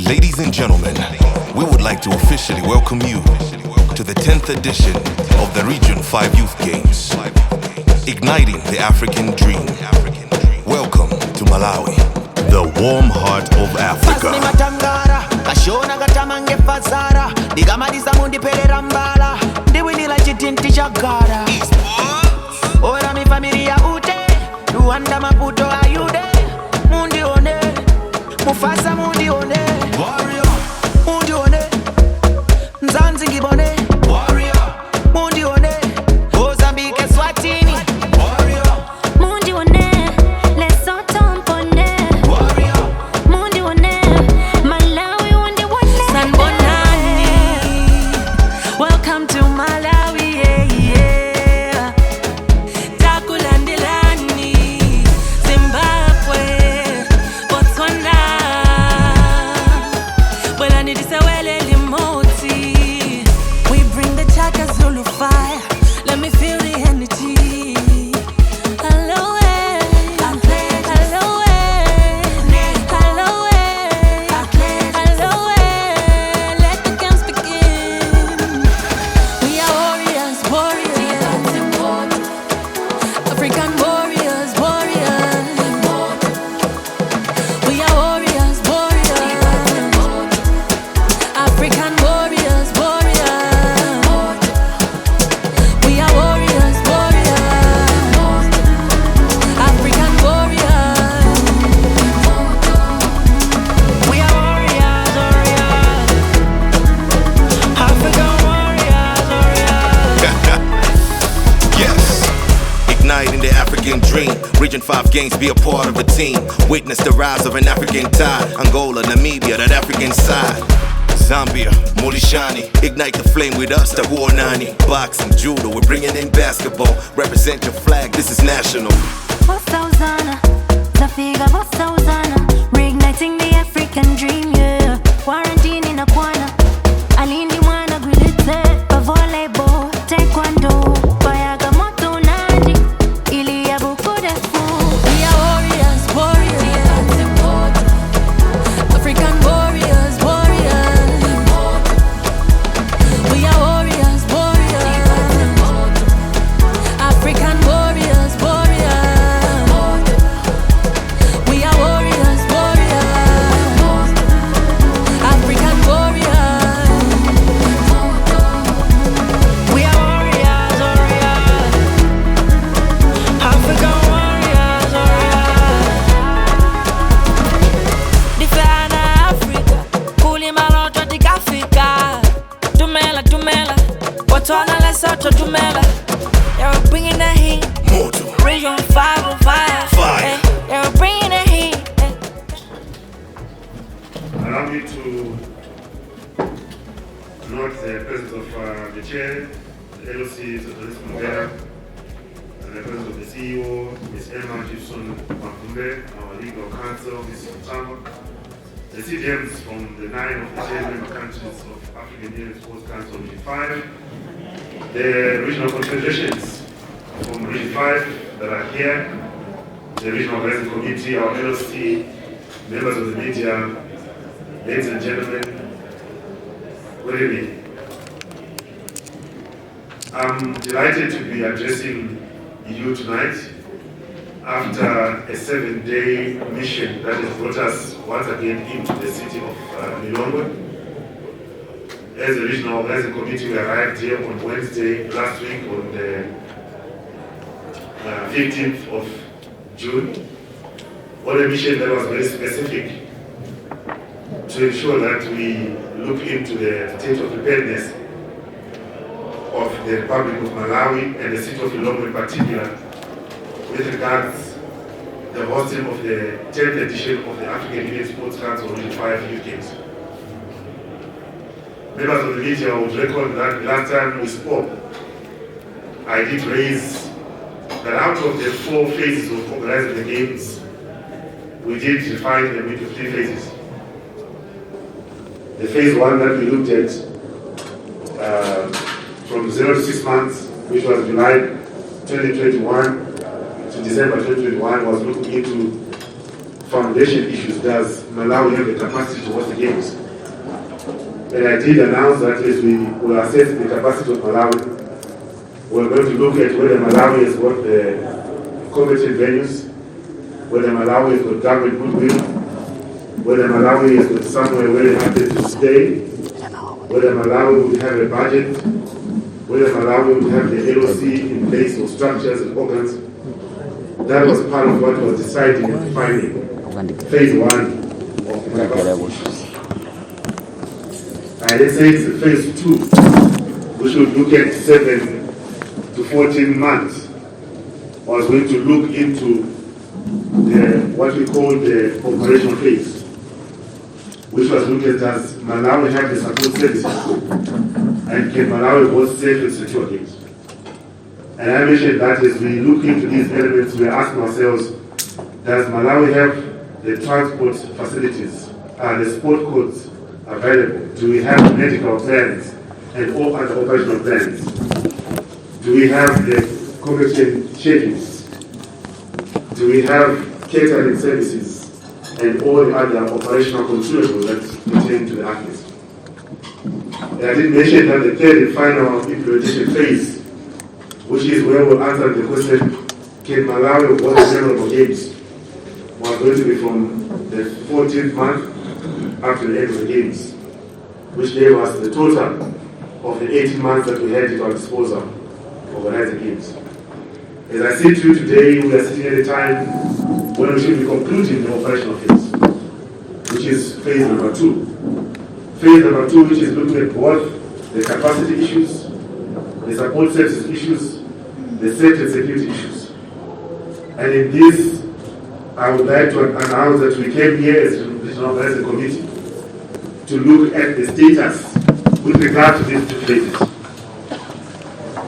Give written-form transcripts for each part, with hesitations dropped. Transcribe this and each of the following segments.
Ladies and gentlemen, we would like to officially welcome you to the 10th edition of the Region 5 Youth Games, igniting the African dream. Welcome to Malawi, the warm heart of Africa. Ora mi familia ute, Luanda Maputo ayude, mundi one, Mufasa mundi one, warrior, mundi one, Nzanzi ngibone, warrior, mundi one, Mozambique Swatini, warrior, mundi one, Lesotho mpone, warrior, mundi one, Malawi mundi one, Sanbonani, welcome to Malawi, yeah, yeah. Dream. Region 5 games, be a part of the team. Witness the rise of an African tide. Angola, Namibia, that African side. Zambia, Molishani, ignite the flame with us, the War Nani. Boxing, judo, we're bringing in basketball. Represent your flag, this is national. Reigniting the African dream, yeah. Quarantine in a corner. Alindi mwana gwilite, volleyball, taekwondo. Lesotho Tumela, they're bringing the heat. Region 5 on fire. They're bringing the heat. Allow me to note the presence of the chair, the LOC, Dr. Mugera, and the presence of the CEO, Ms. Emma Gibson Mafumbe, our legal counsel, Ms. Tama, the CDMs from the 9 of the 10 member countries of African Union Sports Council Region 5, the regional confederations from Region 5 that are here, the Regional Organizing Committee, our LOC, members of the media, ladies and gentlemen, good evening. I'm delighted to be addressing you tonight after a 7-day mission that has brought us once again into the city of Lilongwe. As a regional organizing committee, we arrived here on Wednesday last week on the 15th of June on a mission that was very specific to ensure that we look into the state of preparedness of the Republic of Malawi and the city of Lilongwe in particular with regards to the hosting of the 10th edition of the African Union Sports Council Region 5 Youth Games. Members of the media would record that last time we spoke, I did raise that out of the 4 phases of organizing the games, we did define them into 3 phases. The phase 1 that we looked at from 0 to 6 months, which was July 2021 to December 2021, was looking into foundation issues. Does Malawi have the capacity to host the games? And I did announce that as we will assess the capacity of Malawi, we're going to look at whether Malawi has got the competent venues, whether Malawi has got government goodwill, whether Malawi has got somewhere where they have to stay, whether Malawi would have a budget, whether Malawi would have the LOC in place or structures and organs. That was part of what was decided in defining phase 1 of the capacity. I then say it's phase 2, we should look at 7 to 14 months. I was going to look into what we call the operational phase, which was looking at does Malawi have the support services and can Malawi host safe and secure games. And I mentioned that as we look into these elements, we are asking ourselves, does Malawi have the transport facilities, the sport codes available? Do we have medical plans and all other operational plans? Do we have the competent schedules? Do we have catering services and all the other operational controls that pertain to the athletes? And I did mention that the third and final implementation phase, which is where we'll answer the question, can Malawi host memorable games? Was going to be from the 14th month up to the end of the games, which gave us the total of the 18 months that we had at our disposal to organize the games. As I say to you today, we are sitting at a time when we should be concluding the operational phase, which is phase number 2. Phase number 2, which is looking at both the capacity issues, the support services issues, the safety and security issues. And in this, I would like to announce that we came here as a committee to look at the status with regard to these 2 phases.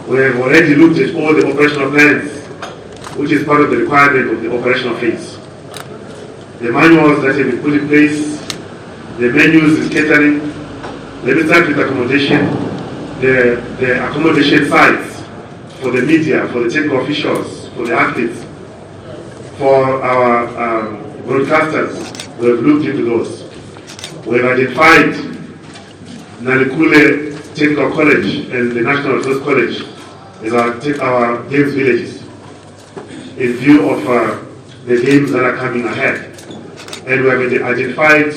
We have already looked at all the operational plans, which is part of the requirement of the operational phase. The manuals that have been put in place, the menus in catering. Let me start with accommodation. The accommodation sites for the media, for the technical officials, for the athletes, for our broadcasters. We have looked into those. We have identified Nalikule Technical College and the National Resource College as our games villages in view of the games that are coming ahead. And we have identified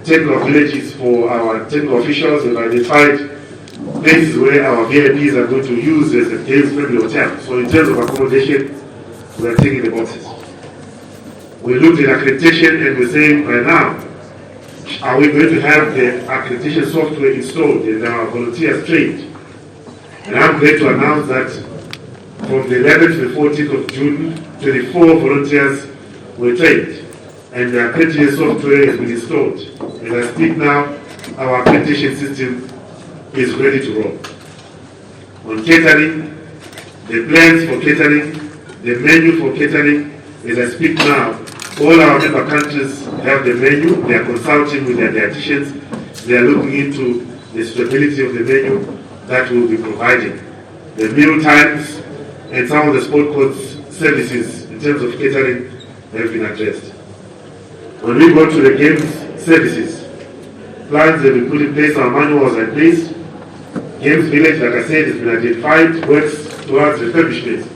technical villages for our technical officials. We have identified places where our VIPs are going to use as a games-friendly hotel. So in terms of accommodation, we are ticking the boxes. We looked at accreditation and we're saying right now, are we going to have the accreditation software installed and our volunteers trained? And I'm glad to announce that from the 11th to the 14th of June, 24 volunteers were trained and the accreditation software has been installed. As I speak now, our accreditation system is ready to roll. On catering, the plans for catering, the menu for catering, as I speak now, all our member countries have the menu. They are consulting with their dietitians. They are looking into the suitability of the menu that will be provided. The meal times and some of the sport codes services in terms of catering have been addressed. When we go to the games services, plans have been put in place, our manuals are in place. Games Village, like I said, has been identified, works towards refurbishment,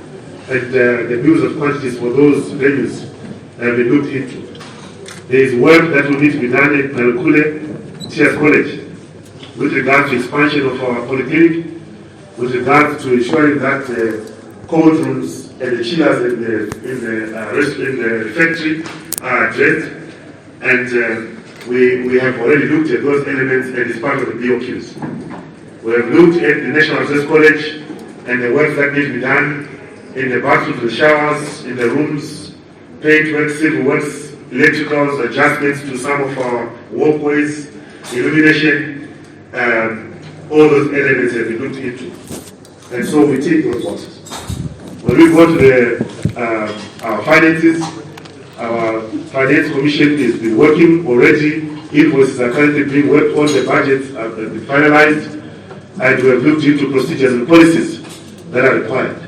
and the bills of quantities for those venues have been looked into. There is work that will need to be done at Nalikule Teachers College with regard to expansion of our polyclinic, with regard to ensuring that cold rooms and the chillers in the refectory are addressed, and we have already looked at those elements and it's part of the BOQs. We have looked at the National Resource College and the work that needs to be done in the bathrooms, the showers, in the rooms, paintwork, civil works, electricals, adjustments to some of our walkways, illumination, all those elements have been looked into. And so we take those boxes. When we go to our finances, our finance commission has been working already. Invoices are currently being worked on, the budgets have been finalized, and we have looked into procedures and policies that are required.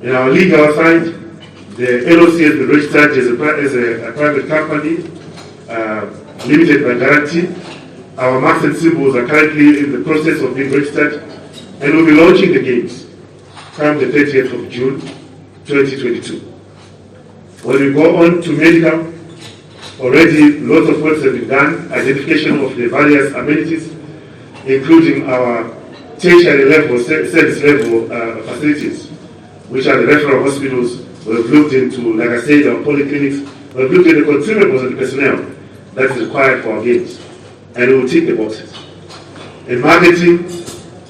In our legal side, The LOC has been registered as a private company, limited by guarantee. Our marks and symbols are currently in the process of being registered, and we'll be launching the games come the 30th of June 2022. When we go on to medical, already lots of work has been done, identification of the various amenities, including our tertiary level, service level facilities, which are the referral hospitals. We've looked into, like I said, our polyclinics. We've looked at the consumables and the personnel that is required for our games, and we will tick the boxes. In marketing,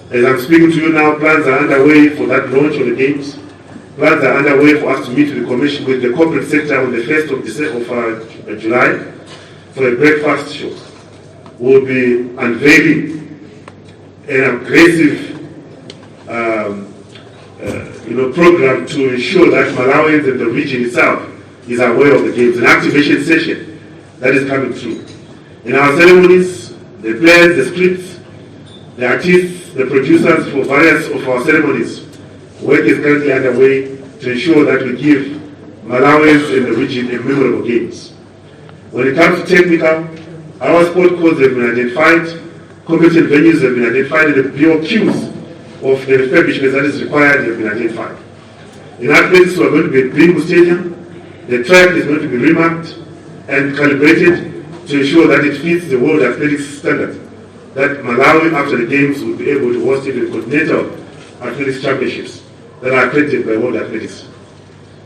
as I'm speaking to you now, plans are underway for that launch of the games. Plans are underway for us to meet with the commission, with the corporate sector on the 1st of July for a breakfast show. We'll be unveiling an aggressive program to ensure that Malawians and the region itself is aware of the games. An activation session that is coming through. In our ceremonies, the players, the scripts, the artists, the producers for various of our ceremonies, work is currently underway to ensure that we give Malawians in the region a memorable games. When it comes to technical, our sport codes have been identified, competent venues have been identified, and the BOQs of the refurbishments that is required have been identified. In athletics, we are going to be at Bingu Stadium. The track is going to be remarked and calibrated to ensure that it fits the World Athletics standard, that Malawi, after the Games, will be able to host even continental athletics championships that are accredited by World Athletics.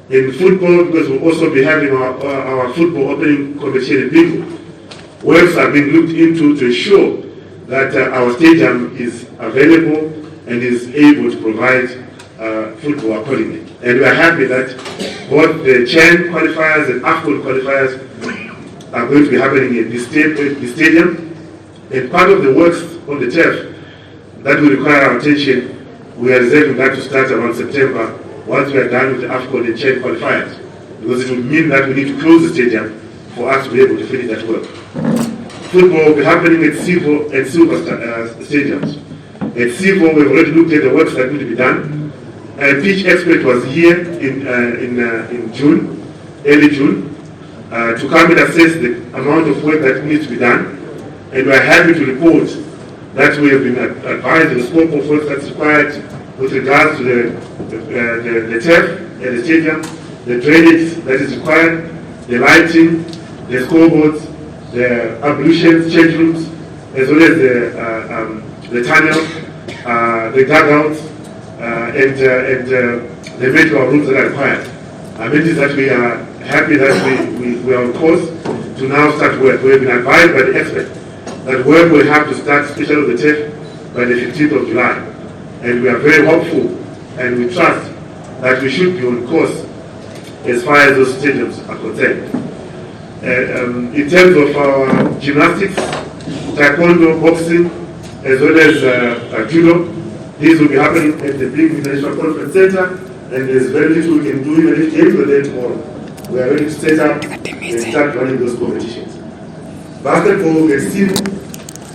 In football, because we'll also be having our football opening competition in Bingu, works are being looked into to ensure that our stadium is available and is able to provide football accordingly. And we are happy that both the CHAN qualifiers and AFCON qualifiers are going to be happening at this stadium. And part of the works on the turf that will require our attention, we are reserving that to start around September once we are done with the AFCON and CHAN qualifiers, because it would mean that we need to close the stadium for us to be able to finish that work. Football will be happening at Sivo and Silver stadiums. At Sivo, we've already looked at the works that need to be done. A pitch expert was here in June, early June, to come and assess the amount of work that needs to be done. And we are happy to report that we have been advised the scope of work that's required with regards to the turf at the stadium, the drainage that is required, the lighting, the scoreboards, the ablutions, change rooms, as well as the tunnel, the dugouts, and the medical rooms that are required. I mean is that we are happy that we are on course to now start work. We have been advised by the expert that work will have to start, especially with the TEF, by the 15th of July. And we are very hopeful and we trust that we should be on course as far as those stadiums are concerned. In terms of our gymnastics, taekwondo, boxing, as well as judo, these will be happening at the Big International Conference Center, and there's very little we can do even if games were there tomorrow. We are ready to set up and start running those competitions. Basketball, we see,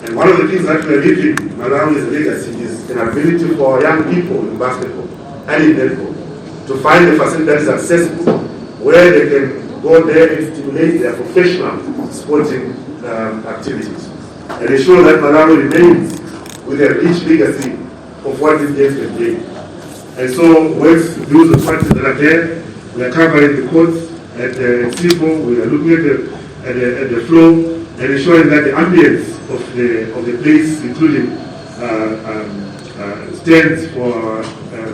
and one of the things that we are leaving Malawi's legacy is an ability for young people in basketball and in netball to find a facility that is accessible where they can go there and stimulate their professional sporting activities and ensure that Malawi remains with a rich legacy of what these games can bring. And so, works, views of practice that are there, we are covering the courts at the Sivo, we are looking at the flow and ensuring that the ambience of the place, including stands for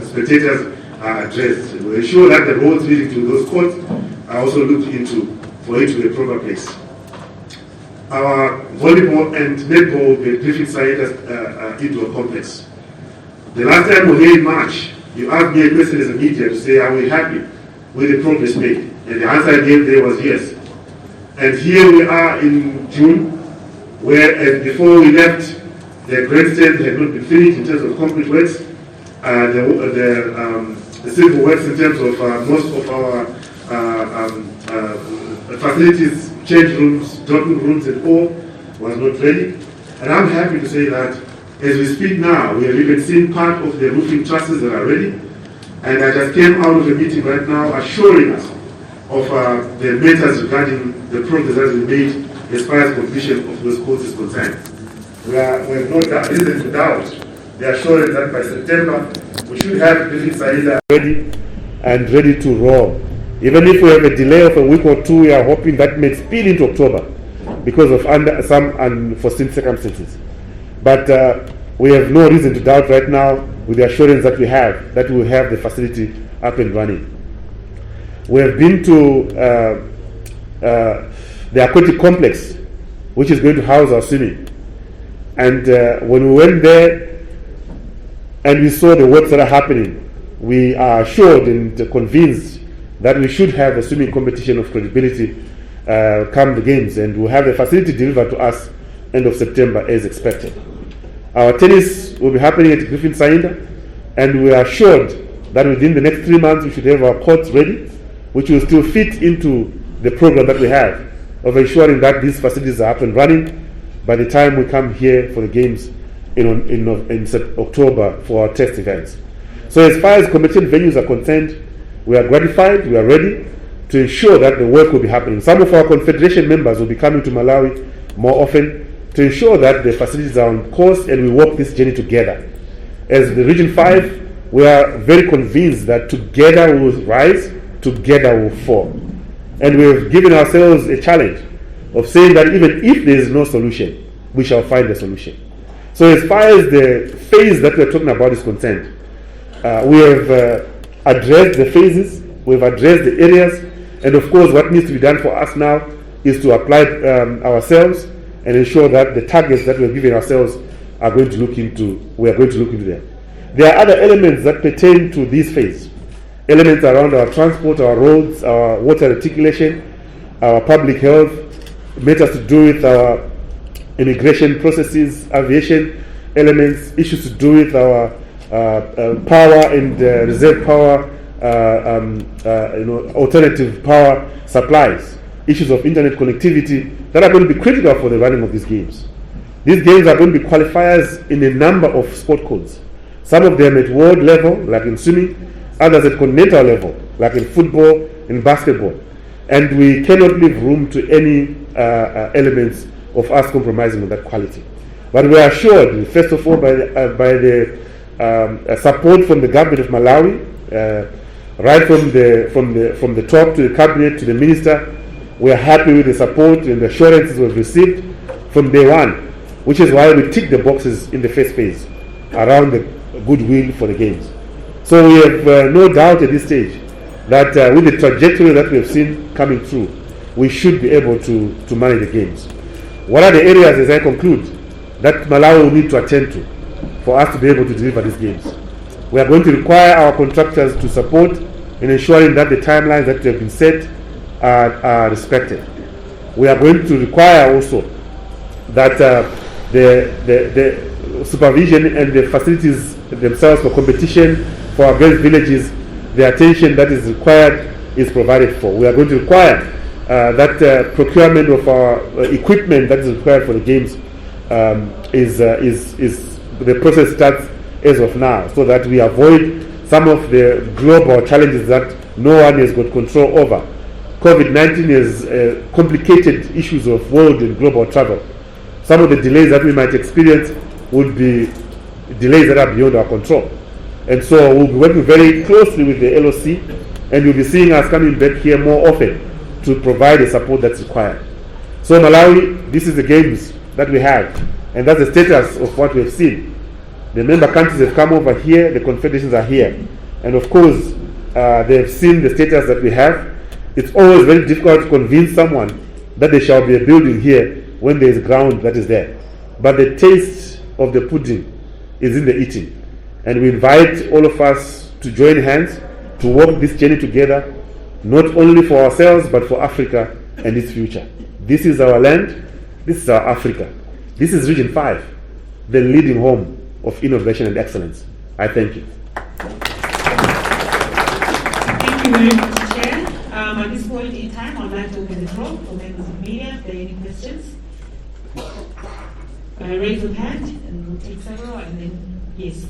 spectators, are addressed. We ensure that the roads leading to those courts are also looked into for it to be a proper place. Our volleyball and netball will be briefing site indoor complex. The last time we were here in March, you asked me a question as a media to say, are we happy with the progress made? And the answer I gave there was yes. And here we are in June, where before we left, the grandstand had not been finished in terms of concrete works. The civil works in terms of most of our facilities, change rooms, dropping rooms and all was not ready. And I'm happy to say that as we speak now, we have even seen part of the roofing trusses that are ready. And I just came out of a meeting right now assuring us of the matters regarding the progress that has been made as far as completion of those courses is concerned. We have no reason to doubt the assurance that by September we should have Griffin Saida ready to roll. Even if we have a delay of a week or two, we are hoping that may spill into October because of some unforeseen circumstances. But we have no reason to doubt right now, with the assurance that we have, that we will have the facility up and running. We have been to the aquatic complex, which is going to house our swimming. And when we went there and we saw the works that are happening, we are assured and convinced that we should have a swimming competition of credibility come the games, and we'll have the facility delivered to us end of September as expected. Our tennis will be happening at Griffin Saida, and we are assured that within the next 3 months we should have our courts ready, which will still fit into the program that we have of ensuring that these facilities are up and running by the time we come here for the games in October for our test events. So as far as competition venues are concerned, we are gratified, we are ready to ensure that the work will be happening. Some of our confederation members will be coming to Malawi more often to ensure that the facilities are on course and we walk this journey together. As the Region 5, we are very convinced that together we will rise, together we will fall. And we have given ourselves a challenge of saying that even if there is no solution, we shall find a solution. So as far as the phase that we're talking about is concerned, we have addressed the phases, we've addressed the areas, and of course what needs to be done for us now is to apply ourselves and ensure that the targets that we're giving ourselves we are going to look into them. There are other elements that pertain to this phase. Elements around our transport, our roads, our water reticulation, our public health, matters to do with our immigration processes, aviation elements, issues to do with our power and reserve power, alternative power supplies, issues of internet connectivity that are going to be critical for the running of these games. These games are going to be qualifiers in a number of sport codes. Some of them at world level, like in swimming, others at continental level, like in football and basketball. And we cannot leave room to any elements of us compromising on that quality. But we are assured, first of all, by the support from the government of Malawi, right from the top to the cabinet to the minister. We are happy with the support and the assurances we've received from day one, which is why we tick the boxes in the first phase around the goodwill for the games. So we have no doubt at this stage that with the trajectory that we have seen coming through, we should be able to manage the games. What are the areas, as I conclude, that Malawi will need to attend to for us to be able to deliver these games? We are going to require our contractors to support in ensuring that the timelines that have been set are respected. We are going to require also that the supervision and the facilities themselves for competition for our various villages, the attention that is required is provided for. We are going to require that procurement of our equipment that is required for the games the process starts as of now, so that we avoid some of the global challenges that no one has got control over. COVID-19 has complicated issues of world and global travel. Some of the delays that we might experience would be delays that are beyond our control. And so we'll be working very closely with the LOC, and you'll be seeing us coming back here more often to provide the support that's required. So Malawi, this is the games that we have, and that's the status of what we have seen. The member countries have come over here, the confederations are here, and of course they have seen the status that we have. It's always very difficult to convince someone that there shall be a building here when there is ground that is there. But the taste of the pudding is in the eating. And we invite all of us to join hands to walk this journey together, not only for ourselves, but for Africa and its future. This is our land, this is our Africa. This is Region 5, the leading home of innovation and excellence. I thank you. Thank you very much, Chair. At this point in time, I'd like to open the floor for members of media if there are any questions. Raise your hand and we'll take several, and then, yes.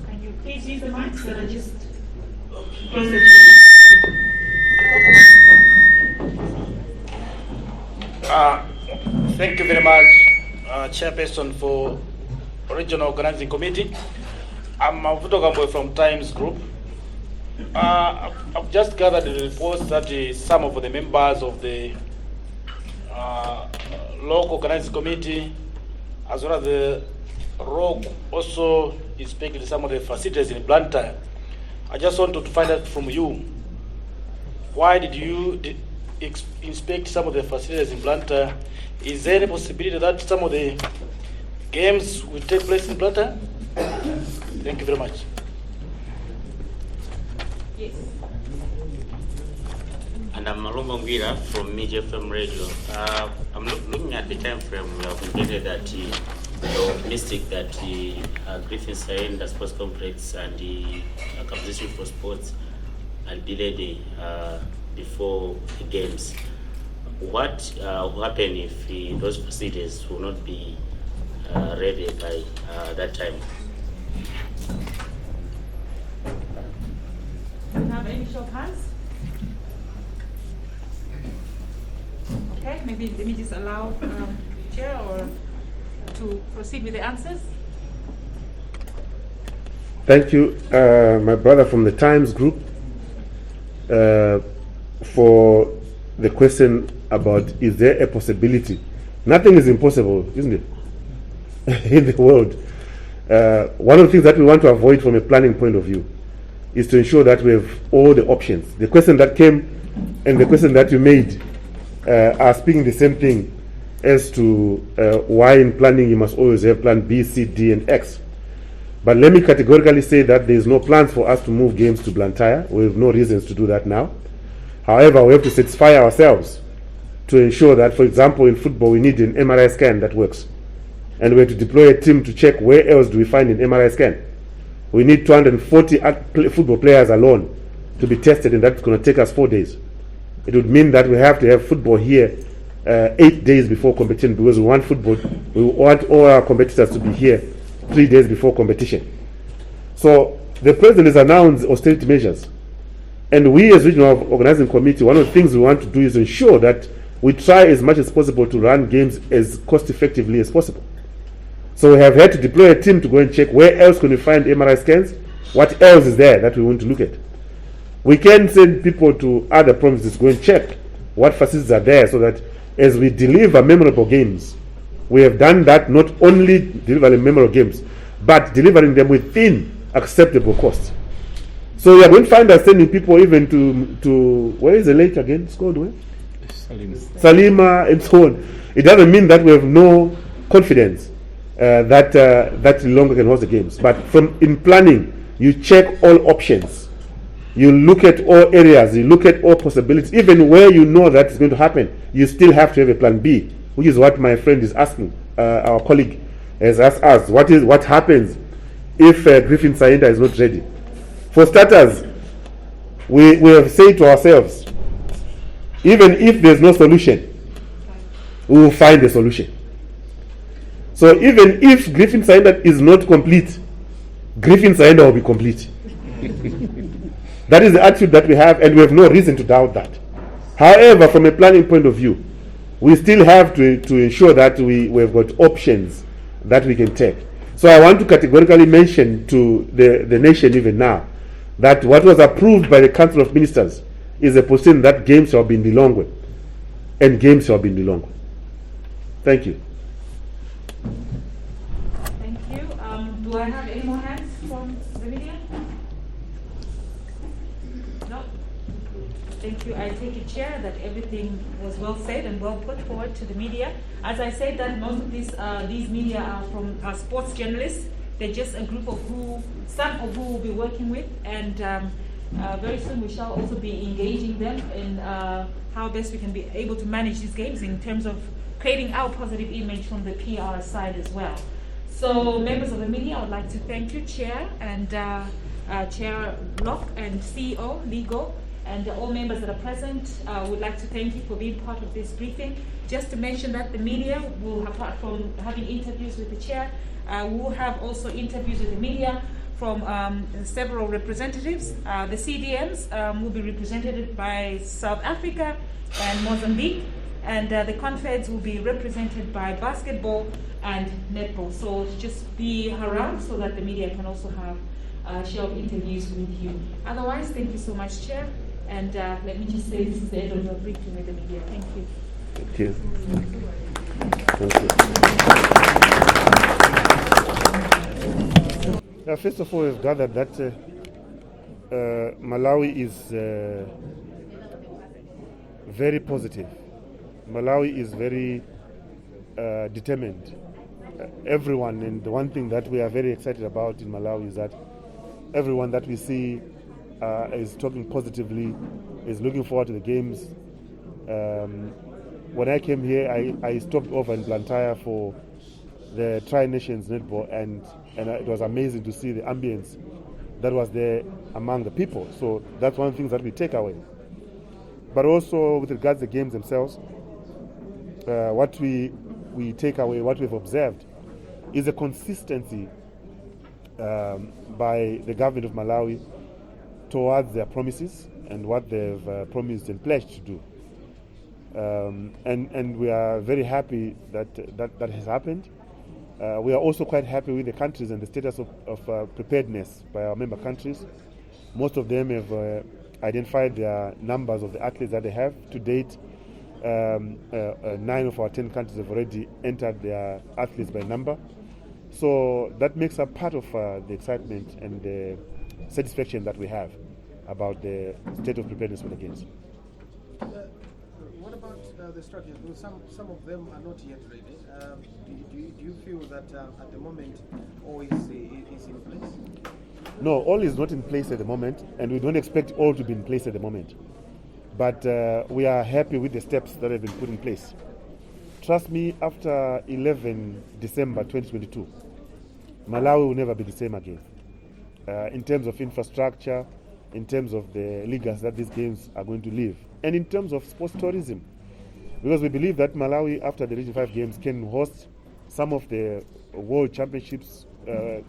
Can you please use the mic so that I just close it? Thank you very much, Chairperson for Regional Organizing Committee. I'm Vutogambo from Times Group. I've just gathered the reports that some of the members of the local organizing committee, as well as the ROG, also inspected some of the facilities in Blantyre. I just wanted to find out from you, why did you inspect some of the facilities in Blantyre? Is there any possibility that some of the games will take place in Blantyre? Thank you very much. Yes. And I'm Lilongwe from Media FM Radio. I'm looking at the time frame. We have indicated that the optimistic that the Griffin signed the sports complex and the competition for sports and delayed before the games. What will happen if those facilities will not be ready by that time? Do you have any show of hands? Okay, maybe let me just allow the chair or to proceed with the answers. Thank you, my brother from the Times Group, for the question about is there a possibility. Nothing is impossible, isn't it, in the world. One of the things that we want to avoid from a planning point of view is to ensure that we have all the options. The question that came and the question that you made are speaking the same thing as to why in planning you must always have plan B, C, D, and X. But let me categorically say that there is no plans for us to move games to Blantyre. We have no reasons to do that now. However, we have to satisfy ourselves to ensure that, for example, in football, we need an MRI scan that works. And we have to deploy a team to check where else do we find an MRI scan. We need 240 football players alone to be tested, and that's going to take us 4 days. It would mean that we have to have football here 8 days before competition, because we want all our competitors to be here 3 days before competition. So the president has announced austerity measures. And we as Regional Organizing Committee, one of the things we want to do is ensure that we try as much as possible to run games as cost effectively as possible. So we have had to deploy a team to go and check where else can we find MRI scans, what else is there that we want to look at. We can send people to other provinces to go and check what facilities are there, so that as we deliver memorable games, we have done that not only delivering memorable games, but delivering them within acceptable costs. So we are going to find us sending people even to where is the lake again? It's called where? Salima and so on. It doesn't mean that we have no confidence that Lilongwe can host the games. But in planning, you check all options. You look at all areas. You look at all possibilities. Even where you know that is going to happen, you still have to have a plan B, which is what my friend is asking. Our colleague has asked us, what happens if Griffin Sainda is not ready? For starters, we have said to ourselves, even if there's no solution, we will find a solution. So even if Griffin Sainda is not complete, Griffin Sainda will be complete. That is the attitude that we have, and we have no reason to doubt that. However, from a planning point of view, we still have to ensure that we have got options that we can take. So I want to categorically mention to the nation even now that what was approved by the Council of Ministers is a position that games shall be in Lilongwe, and games shall be in Lilongwe. Thank you. Thank you. Do I have any more hands from the media? No? Thank you. I take it, Chair, that everything was well said and well put forward to the media. As I said, that most of these media are from sports journalists. They're just a group of some of who we'll be working with, and very soon we shall also be engaging them in how best we can be able to manage these games in terms of creating our positive image from the PR side as well. So, members of the media, I would like to thank you, Chair, and Chair Locke, and CEO, Legal, and all members that are present. Would like to thank you for being part of this briefing. Just to mention that the media will, apart from having interviews with the Chair, we will have also interviews with the media from several representatives. The CDMs will be represented by South Africa and Mozambique, and the Confeds will be represented by basketball and netball. So just be around so that the media can also have a share of interviews with you. Otherwise, thank you so much, Chair. And let me just say this is the end of your briefing with the media. Thank you. Thank you. First of all, we've gathered that Malawi is very positive. Malawi is very determined. Everyone, and the one thing that we are very excited about in Malawi is that everyone that we see is talking positively, is looking forward to the games. When I came here, I stopped over in Blantyre for the Tri-Nations netball, and it was amazing to see the ambience that was there among the people. So that's one of the things that we take away. But also with regards to the games themselves, what we take away, what we've observed, is a consistency by the government of Malawi towards their promises and what they've promised and pledged to do. And we are very happy that has happened. We are also quite happy with the countries and the status of preparedness by our member countries. Most of them have identified their numbers of the athletes that they have. To date, 9 of our 10 countries have already entered their athletes by number. So that makes up part of the excitement and the satisfaction that we have about the state of preparedness for the games. What about the structures? Because some of them are not yet ready. Do you feel that at the moment all is in place? No, all is not in place at the moment, and we don't expect all to be in place at the moment. But we are happy with the steps that have been put in place. Trust me, after 11 December 2022, Malawi will never be the same again. In terms of infrastructure, in terms of the legacy that these games are going to leave, and in terms of sports tourism, because we believe that Malawi, after the Region 5 games, can host some of the world championships,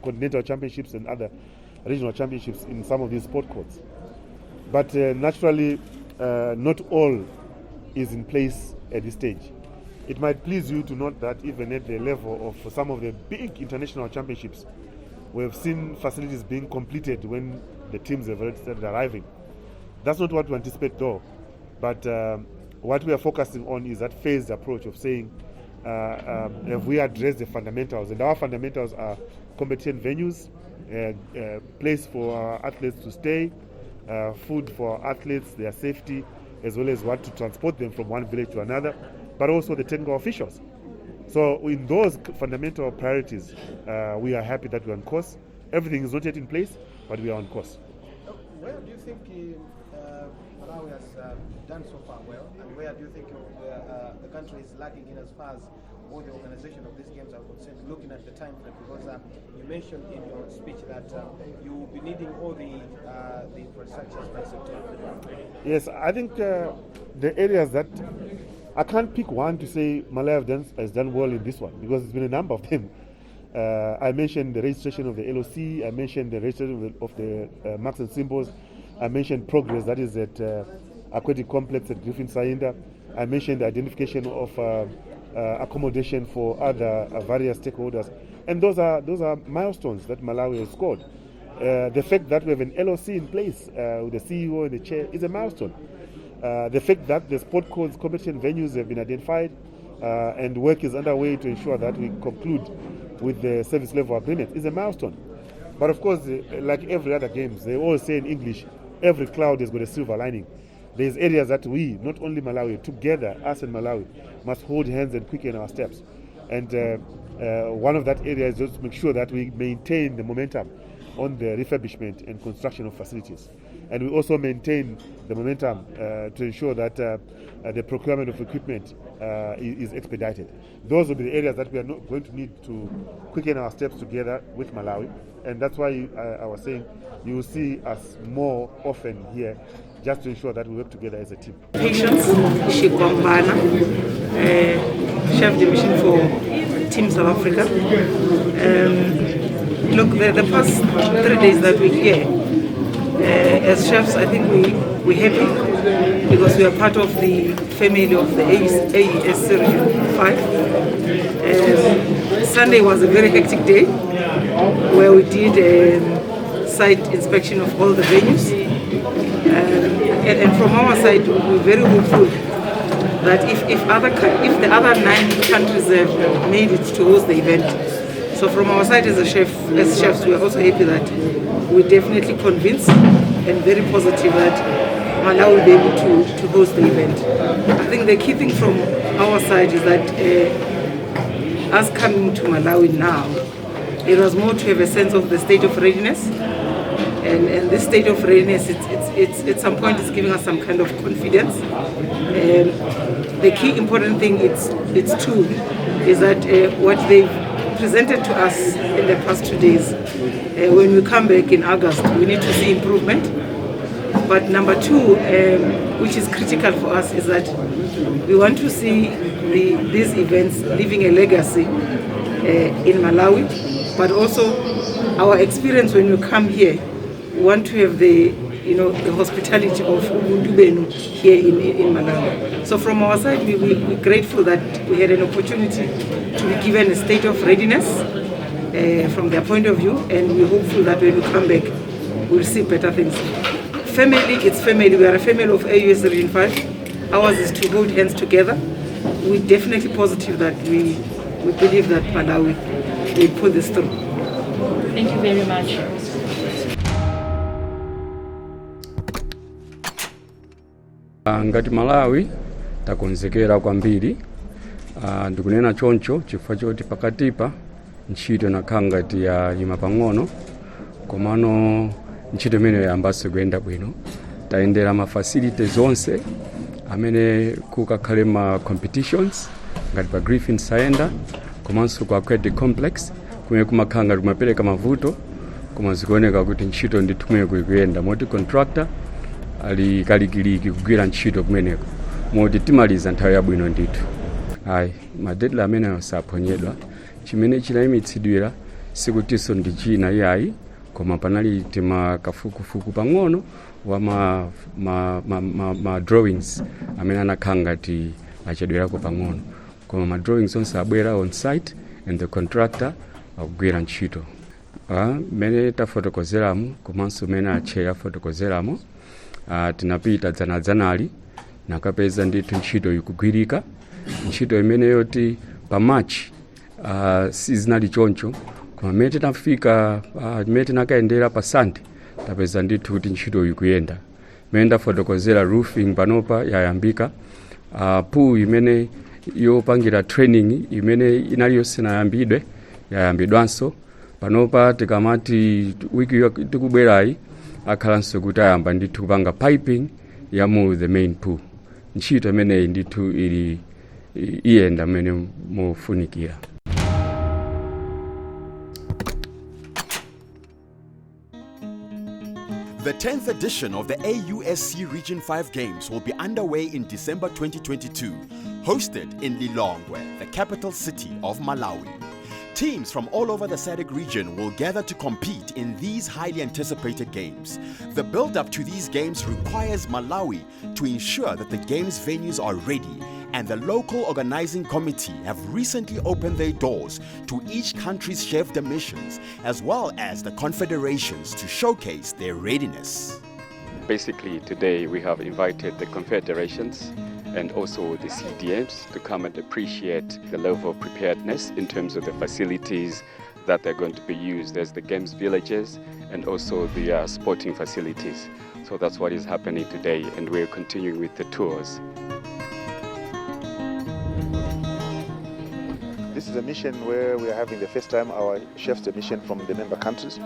continental championships, and other regional championships in some of these sport courts. But naturally, not all is in place at this stage. It might please you to note that even at the level of some of the big international championships, we have seen facilities being completed when the teams have already started arriving. That's not what we anticipate though, but what we are focusing on is that phased approach of saying, have we addressed the fundamentals? And our fundamentals are competition venues, place for our athletes to stay, food for our athletes, their safety, as well as what to transport them from one village to another, but also the technical officials. So in those fundamental priorities, we are happy that we're on course. Everything is not yet in place, but we are on course. Where do you think Malawi has done so far well, and where do you think the country is lacking in as far as all the organization of these games are concerned, looking at the time frame? Because you mentioned in your speech that you will be needing all the infrastructures by September. Yes, I think the areas that I can't pick one to say Malawi has done well in this one, because there's been a number of them. I mentioned the registration of the LOC, I mentioned the registration of the marks and symbols, I mentioned progress that is at Aquatic Complex at Griffin Sainda, I mentioned the identification of accommodation for other various stakeholders, and those are milestones that Malawi has scored. The fact that we have an LOC in place with the CEO and the chair is a milestone. The fact that the sport codes, competition venues have been identified and work is underway to ensure that we conclude with the service level agreement is a milestone. But of course, like every other games, they always say in English, every cloud has got a silver lining. There's areas that we, not only Malawi, together, us and Malawi, must hold hands and quicken our steps. And one of that area is just to make sure that we maintain the momentum on the refurbishment and construction of facilities. And we also maintain the momentum to ensure that the procurement of equipment is expedited. Those will be the areas that we are not going to need to quicken our steps together with Malawi. And that's why I was saying you will see us more often here, just to ensure that we work together as a team. Patience, Shikwambana, chef de mission for Team South Africa. look, the past 3 days that we're here, as chefs, I think we're happy because we are part of the family of the AES Region 5. Sunday was a very hectic day where we did a site inspection of all the venues. And from our side, we're very hopeful that if the other 9 countries have made it to host the event. So from our side as chefs, we are also happy that we're definitely convinced and very positive that Malawi will be able to host the event. I think the key thing from our side is that us coming to Malawi now, it was more to have a sense of the state of readiness. And this state of readiness, it's at some point it's giving us some kind of confidence. The key important thing it's true is that what they've presented to us in the past 2 days, when we come back in August, we need to see improvement. But number 2, which is critical for us, is that we want to see these events leaving a legacy in Malawi, but also our experience when we come here. We want to have the hospitality of Ubuntu here in Malawi. So from our side, we're grateful that we had an opportunity to be given a state of readiness from their point of view, and we're hopeful that when we come back, we'll see better things. Family, it's family. We are a family of AUS Region 5. Ours is to hold hands together. We're definitely positive that we believe that Malawi will pull this through. Thank you very much. Ngati Malawi takonzekera kwambiri, ndikunena choncho chifukwa choti pakatipa ntchito nakhala ngati yayima pang'ono, komano ntchito imene yayambanso kuyenda bwino. Tayendera ma facilities onse amene kukakhale ma competitions ngati pa Griffin sayenda, komanso kwa Aquatic Complex kumene kumakhala ngati kumapereka mavuto, koma zikuoneka kuti ntchito ndithu kumene kuyenda moti contractor ali kalikiliki kugwira ntchito kumeneko moti timaliza nthawi yabwino ndithu. Ayi, madeadline amene saphonyedwa, chimene chinayimitsidwira sikutinso ndi china yayi, koma panali kafukufuku pang'ono wa ma drawings amene anakhala ngati achedwerako pang'ono, koma ma drawings onse abwera on site and the contractor akugwira ntchito. Mene tafotokozeramo komanso mene acheya fotokozeramo, tinapita dzanali nakapeza ndithu ntchito ikugwirika, ntchito imene yoti pa March sizinali choncho, koma mene tinafika mene tinakaendera pa Sunday tapeza ndithu kuti ntchito ikuyenda. Mene ndafotokozera roofing panopa yayambika, pool imene yopangira training imene inali yosinayambidwe yayambidwanso. Panopa tikamati wiki tikubwerayi akhalanso kuti ayamba ndithu kupanga piping ya mu the main pool. Ntchito imene ndithu ili iyenda mene mofunikira. The 10th edition of the AUSC Region 5 Games will be underway in December 2022, hosted in Lilongwe, the capital city of Malawi. Teams from all over the SADC region will gather to compete in these highly anticipated games. The build-up to these games requires Malawi to ensure that the games venues are ready, and the local organizing committee have recently opened their doors to each country's chef de missions, as well as the confederations to showcase their readiness. Basically, today we have invited the confederations and also the CDMs to come and appreciate the level of preparedness in terms of the facilities that they're going to be used as the games villages and also the sporting facilities. So that's what is happening today, and we're continuing with the tours. This is a mission where we are having the first time our chefs a mission from the member countries.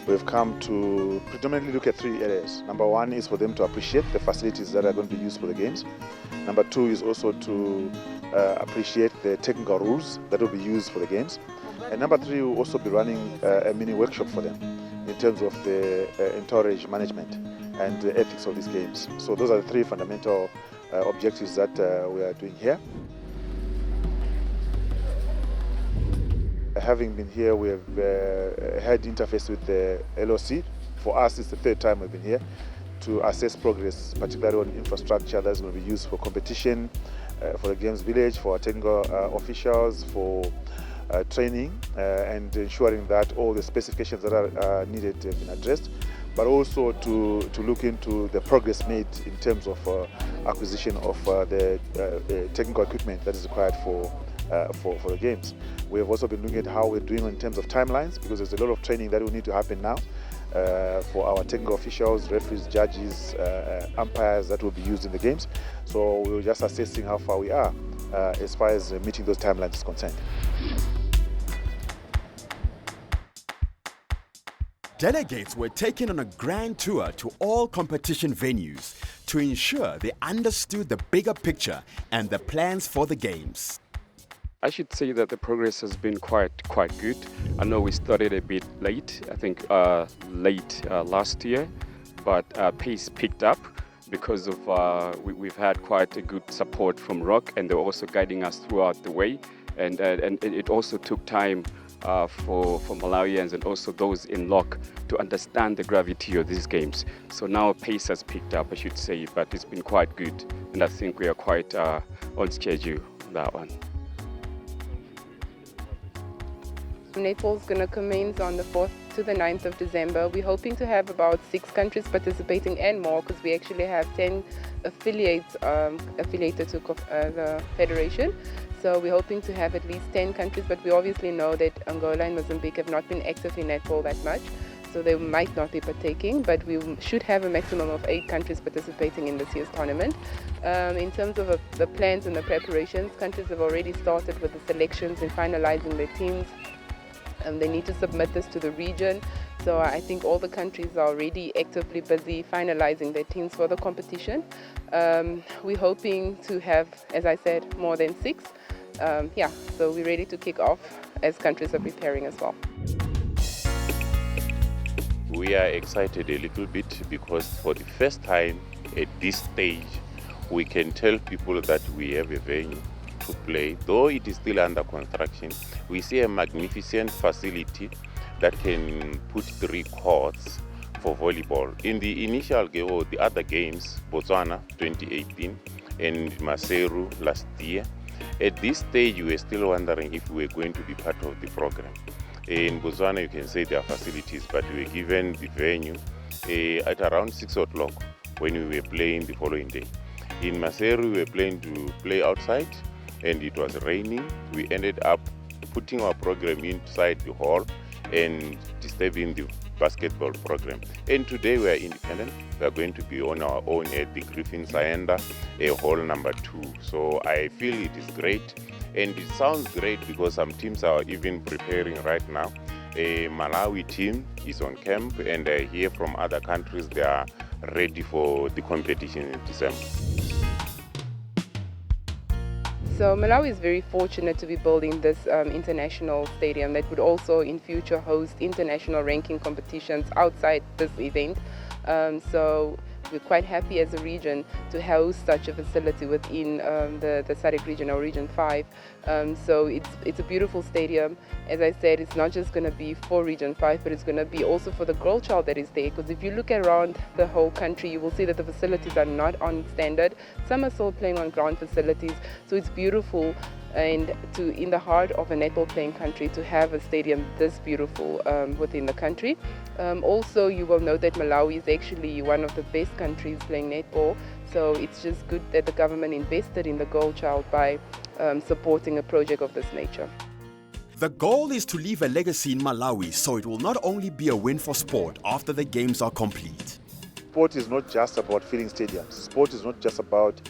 We've come to predominantly look at 3 areas. Number 1 is for them to appreciate the facilities that are going to be used for the games. Number 2 is also to appreciate the technical rules that will be used for the games. And number 3 will also be running a mini workshop for them in terms of the entourage management and the ethics of these games. So those are the 3 fundamental objectives that we are doing here. having been here, we have had interface with the LOC. For us, it's the third time we've been here to assess progress, particularly on infrastructure that's going to be used for competition, for the Games Village, for our technical officials, for training, and ensuring that all the specifications that are needed have been addressed, but also to look into the progress made in terms of acquisition of the technical equipment that is required for the games. We have also been looking at how we're doing in terms of timelines, because there's a lot of training that will need to happen now for our technical officials, referees, judges, umpires that will be used in the games. So we were just assessing how far we are as far as meeting those timelines is concerned. Delegates were taken on a grand tour to all competition venues to ensure they understood the bigger picture and the plans for the games. I should say that the progress has been quite good. I know we started a bit late, I think late last year, but pace picked up because of we've had quite a good support from ROC, and they're also guiding us throughout the way, and it also took time for Malawians and also those in LOC to understand the gravity of these games. So now pace has picked up, I should say, but it's been quite good, and I think we are quite on schedule on that one. Netball is going to commence on the 4th to the 9th of December. We're hoping to have about 6 countries participating and more, because we actually have 10 affiliates affiliated to the federation. So we're hoping to have at least 10 countries, but we obviously know that Angola and Mozambique have not been active in netball that much, so they might not be partaking, but we should have a maximum of 8 countries participating in this year's tournament. In terms of the plans and the preparations, countries have already started with the selections and finalizing their teams. They need to submit this to the region, so I think all the countries are already actively busy finalizing their teams for the competition. We're hoping to have, as I said, more than 6. So we're ready to kick off as countries are preparing as well. We are excited a little bit because for the first time at this stage we can tell people that we have a venue to play. Though it is still under construction, we see a magnificent facility that can put 3 courts for volleyball. In the initial game or the other games, Botswana 2018 and Maseru last year, at this stage we were still wondering if we were going to be part of the program. In Botswana you can say there are facilities, but we were given the venue at around 6 o'clock when we were playing the following day. In Maseru we were planning to play outside, and it was raining. We ended up putting our program inside the hall and disturbing the basketball program. And today we are independent. We are going to be on our own at the Griffin Sayanda, hall number 2. So I feel it is great, and it sounds great because some teams are even preparing right now. A Malawi team is on camp, and I hear from other countries they are ready for the competition in December. So Malawi is very fortunate to be building this international stadium that would also in future host international ranking competitions outside this event. So we're quite happy as a region to host such a facility within the SADC region or Region 5. So it's a beautiful stadium. As I said, it's not just going to be for Region 5, but it's going to be also for the girl child that is there. Because if you look around the whole country, you will see that the facilities are not on standard. Some are still playing on ground facilities. So it's beautiful, and in the heart of a netball playing country, to have a stadium this beautiful within the country. Also, you will know that Malawi is actually one of the best countries playing netball, so it's just good that the government invested in the girl child by supporting a project of this nature. The goal is to leave a legacy in Malawi, so it will not only be a win for sport after the games are complete. Sport is not just about filling stadiums. Sport is not just about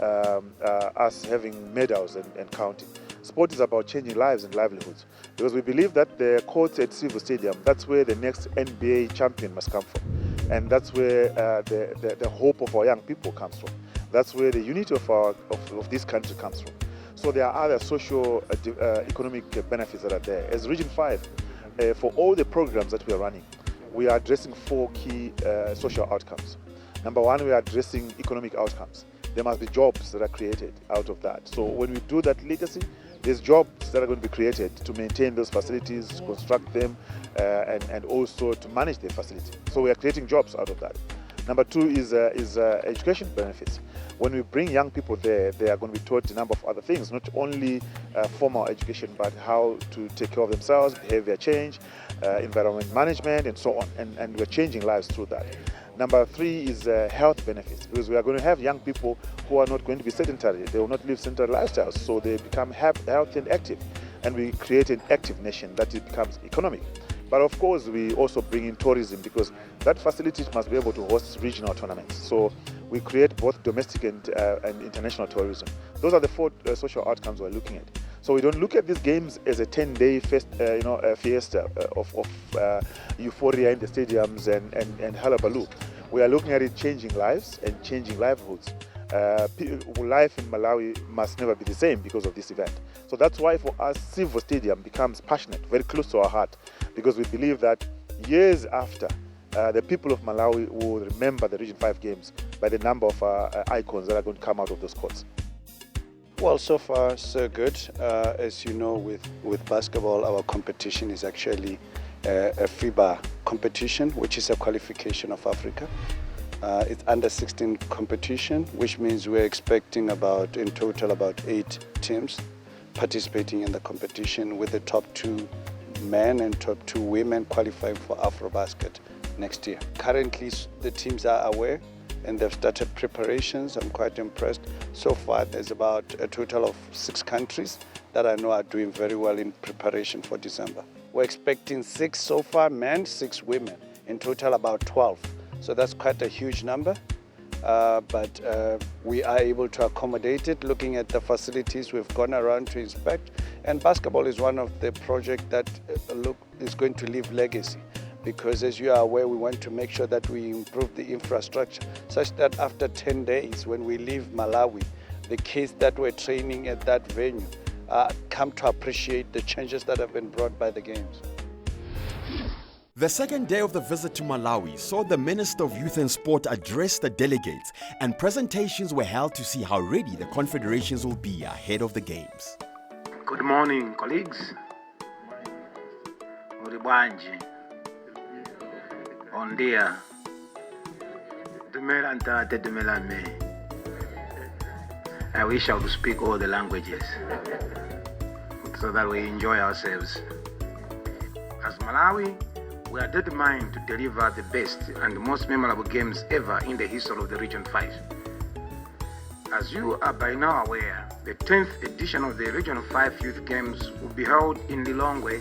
us having medals and counting. Sport is about changing lives and livelihoods, because we believe that the courts at Silver Stadium, that's where the next NBA champion must come from, and that's where the hope of our young people comes from. That's where the unity of this country comes from. So there are other social economic benefits that are there. As Region 5, for all the programs that we are running, we are addressing 4 key social outcomes. Number 1, we are addressing economic outcomes. There must be jobs that are created out of that. So when we do that legacy, there's jobs that are going to be created to maintain those facilities, to construct them, and also to manage the facility. So we are creating jobs out of that. Number two is education benefits. When we bring young people there, they are going to be taught a number of other things, not only formal education, but how to take care of themselves, behavior change, environment management, and so on. And we're changing lives through that. Number three is health benefits, because we are going to have young people who are not going to be sedentary. They will not live sedentary lifestyles, so they become healthy and active. And we create an active nation that it becomes economic. But of course, we also bring in tourism, because that facility must be able to host regional tournaments. So we create both domestic and international tourism. Those are the four social outcomes we're looking at. So we don't look at these games as a 10-day fiesta of euphoria in the stadiums and hullabaloo. We are looking at it changing lives and changing livelihoods. Life in Malawi must never be the same because of this event. So that's why for us, Sivo Stadium becomes passionate, very close to our heart, because we believe that years after, the people of Malawi will remember the Region 5 games by the number of icons that are going to come out of those courts. Well, so far so good. As you know, with basketball, our competition is actually a FIBA competition, which is a qualification of Africa. It's under 16 competition, which means we're expecting in total about 8 teams participating in the competition, with the top 2 men and top 2 women qualifying for Afrobasket next year. Currently, the teams are aware and they've started preparations. I'm quite impressed. So far, there's about a total of 6 countries that I know are doing very well in preparation for December. We're expecting 6 so far, men, 6 women. In total, about 12. So that's quite a huge number. But we are able to accommodate it, looking at the facilities we've gone around to inspect. And basketball is one of the projects that is going to leave legacy. Because as you are aware, we want to make sure that we improve the infrastructure such that after 10 days, when we leave Malawi, the kids that were training at that venue come to appreciate the changes that have been brought by the games. The second day of the visit to Malawi saw the Minister of Youth and Sport address the delegates, and presentations were held to see how ready the confederations will be ahead of the games. Good morning, colleagues. Muribanji. On dia. I wish I would speak all the languages so that we enjoy ourselves. As Malawi, we are determined to deliver the best and most memorable games ever in the history of the Region 5. As you are by now aware, the 10th edition of the Region 5 Youth Games will be held in Lilongwe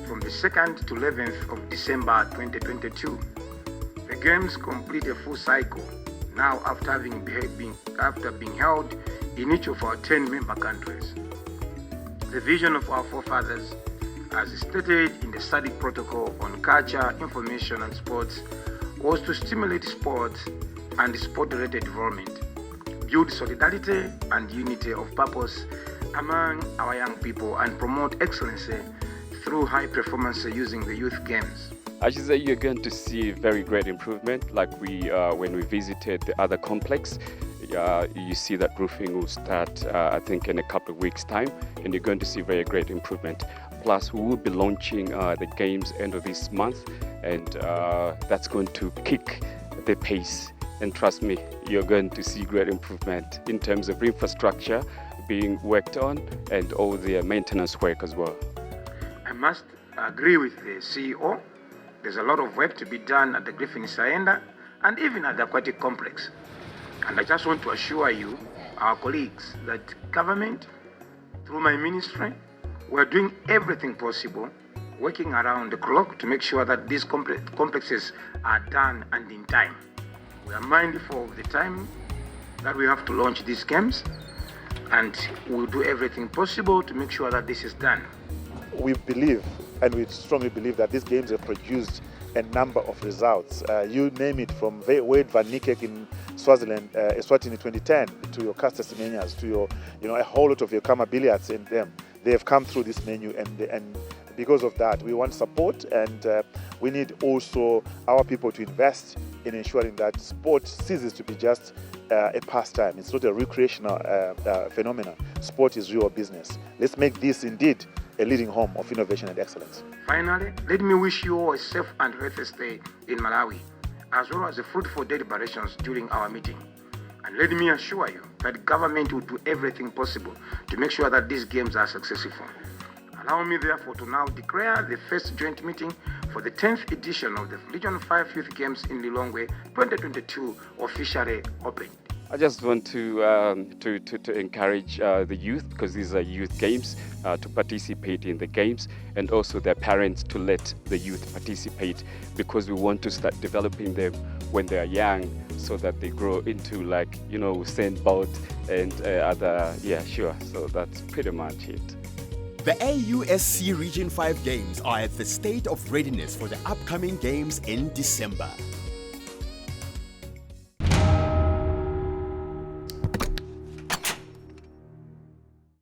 from the 2nd to 11th of December 2022. The Games complete a full cycle now after being held in each of our 10 member countries. The vision of our forefathers, as stated in the SADC Protocol on Culture, Information and Sports, was to stimulate sport and sport-related development, build solidarity and unity of purpose among our young people, and promote excellency through high performance using the youth games. I should say you're going to see very great improvement, like when we visited the other complex. You see that roofing will start, I think, in a couple of weeks' time, and you're going to see very great improvement. Plus, we will be launching the games end of this month, and that's going to kick the pace. And trust me, you're going to see great improvement in terms of infrastructure being worked on and all the maintenance work as well. I must agree with the CEO. There's a lot of work to be done at the Griffin Saenda and even at the aquatic complex. And I just want to assure you, our colleagues, that government, through my ministry, we're doing everything possible, working around the clock to make sure that these complexes are done and in time. We are mindful of the time that we have to launch these games, and we'll do everything possible to make sure that this is done. We believe, and we strongly believe, that these games have produced a number of results. You name it, from Wade van Niekerk in Swaziland, Eswatini 2010, to your Caster Semenya, to your, a whole lot of your Kama Billiards in them. They have come through this menu, and because of that, we want support, and we need also our people to invest in ensuring that sport ceases to be just a pastime. It's not a recreational phenomenon. Sport is your business. Let's make this indeed a leading home of innovation and excellence. Finally, let me wish you all a safe and healthy stay in Malawi, as well as a fruitful deliberations during our meeting. And let me assure you that government will do everything possible to make sure that these games are successful. Allow me therefore to now declare the first joint meeting for the 10th edition of the Region 5 Youth Games in Lilongwe 2022 officially opened. I just want to encourage the youth, because these are youth games, to participate in the games, and also their parents to let the youth participate, because we want to start developing them when they are young, so that they grow into, like, you know, Usain Bolt and other, yeah, sure. So that's pretty much it. The AUSC Region 5 Games are at the state of readiness for the upcoming games in December.